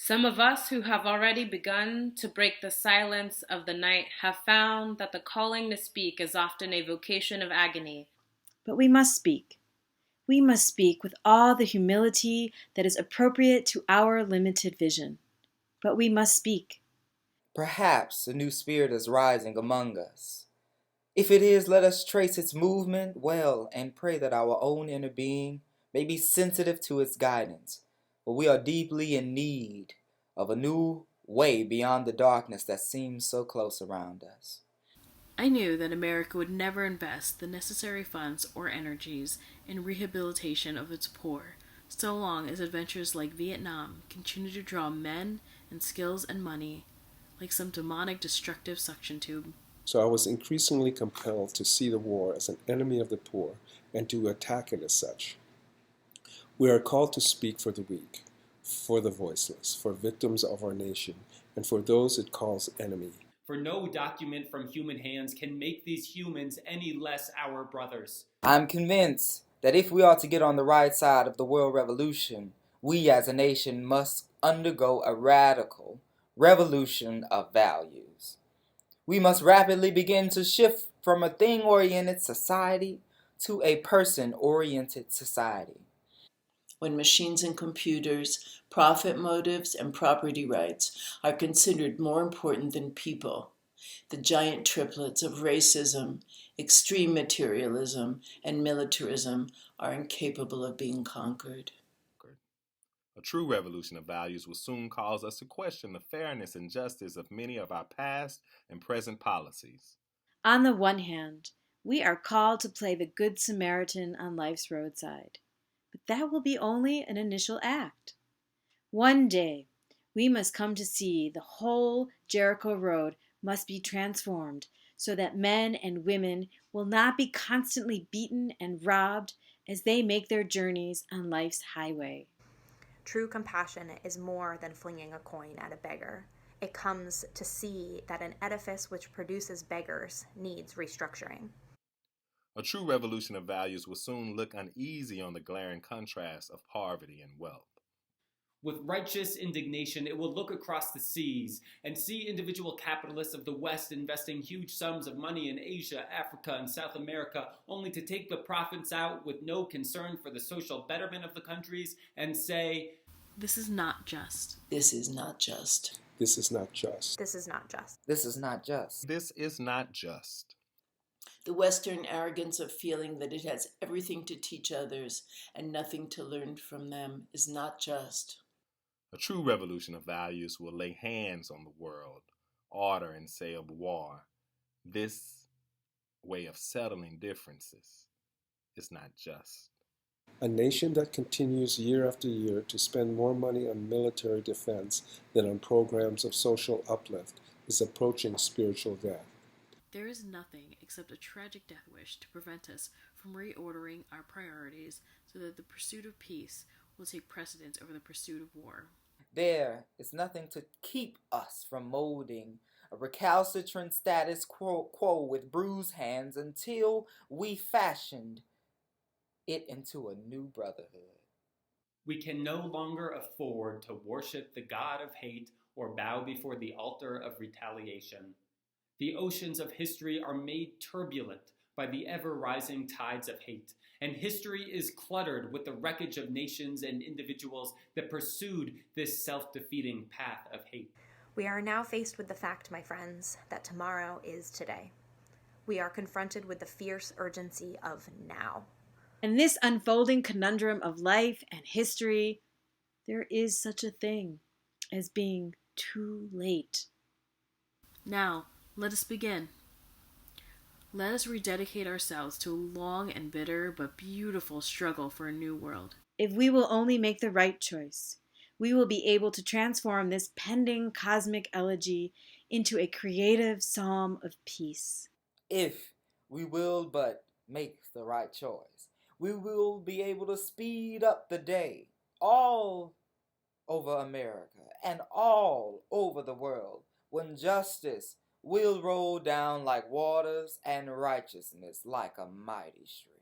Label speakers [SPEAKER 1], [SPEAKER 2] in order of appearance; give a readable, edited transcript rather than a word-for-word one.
[SPEAKER 1] Some of us who have already begun to break the silence of the night have found that the calling to speak is often a vocation of agony.
[SPEAKER 2] But we must speak. We must speak with all the humility that is appropriate to our limited vision. But we must speak.
[SPEAKER 3] Perhaps a new spirit is rising among us. If it is, let us trace its movement well and pray that our own inner being may be sensitive to its guidance, for we are deeply in need of a new way beyond the darkness that seems so close around us.
[SPEAKER 4] I knew that America would never invest the necessary funds or energies in rehabilitation of its poor, so long as adventures like Vietnam continue to draw men and skills and money like some demonic destructive suction tube.
[SPEAKER 5] So I was increasingly compelled to see the war as an enemy of the poor and to attack it as such. We are called to speak for the weak, for the voiceless, for victims of our nation, and for those it calls enemy.
[SPEAKER 6] For no document from human hands can make these humans any less our brothers.
[SPEAKER 3] I'm convinced that if we are to get on the right side of the world revolution, we as a nation must undergo a radical revolution of values. We must rapidly begin to shift from a thing-oriented society to a person-oriented society.
[SPEAKER 7] When machines and computers, profit motives, and property rights are considered more important than people, the giant triplets of racism, extreme materialism, and militarism are incapable of being conquered.
[SPEAKER 8] A true revolution of values will soon cause us to question the fairness and justice of many of our past and present policies.
[SPEAKER 2] On the one hand, we are called to play the Good Samaritan on life's roadside. But that will be only an initial act. One day, we must come to see the whole Jericho Road must be transformed so that men and women will not be constantly beaten and robbed as they make their journeys on life's highway.
[SPEAKER 9] True compassion is more than flinging a coin at a beggar. It comes to see that an edifice which produces beggars needs restructuring.
[SPEAKER 8] A true revolution of values will soon look uneasy on the glaring contrast of poverty and wealth.
[SPEAKER 6] With righteous indignation, it will look across the seas and see individual capitalists of the West investing huge sums of money in Asia, Africa, and South America, only to take the profits out with no concern for the social betterment of the countries and say,
[SPEAKER 4] "This is not just.
[SPEAKER 7] This is not just.
[SPEAKER 5] This is not just.
[SPEAKER 9] This is not just.
[SPEAKER 3] This is not just.
[SPEAKER 8] This is not just.
[SPEAKER 7] The Western arrogance of feeling that it has everything to teach others and nothing to learn from them is not just.
[SPEAKER 8] A true revolution of values will lay hands on the world, order and say of war, this way of settling differences is not just.
[SPEAKER 5] A nation that continues year after year to spend more money on military defense than on programs of social uplift is approaching spiritual death.
[SPEAKER 4] There is nothing except a tragic death wish to prevent us from reordering our priorities so that the pursuit of peace will take precedence over the pursuit of war.
[SPEAKER 3] There is nothing to keep us from molding a recalcitrant status quo with bruised hands until we fashioned it into a new brotherhood.
[SPEAKER 6] we can no longer afford to worship the god of hate or bow before the altar of retaliation. The oceans of history are made turbulent by the ever-rising tides of hate, and history is cluttered with the wreckage of nations and individuals that pursued this self-defeating path of hate.
[SPEAKER 9] We are now faced with the fact, my friends, that tomorrow is today. We are confronted with the fierce urgency of now.
[SPEAKER 2] In this unfolding conundrum of life and history, there is such a thing as being too late.
[SPEAKER 4] Now, let us begin. Let us rededicate ourselves to a long and bitter but beautiful struggle for a new world.
[SPEAKER 2] If we will only make the right choice, we will be able to transform this pending cosmic elegy into a creative psalm of peace.
[SPEAKER 3] If we will but make the right choice, we will be able to speed up the day all over America and all over the world when justice will roll down like waters and righteousness like a mighty stream.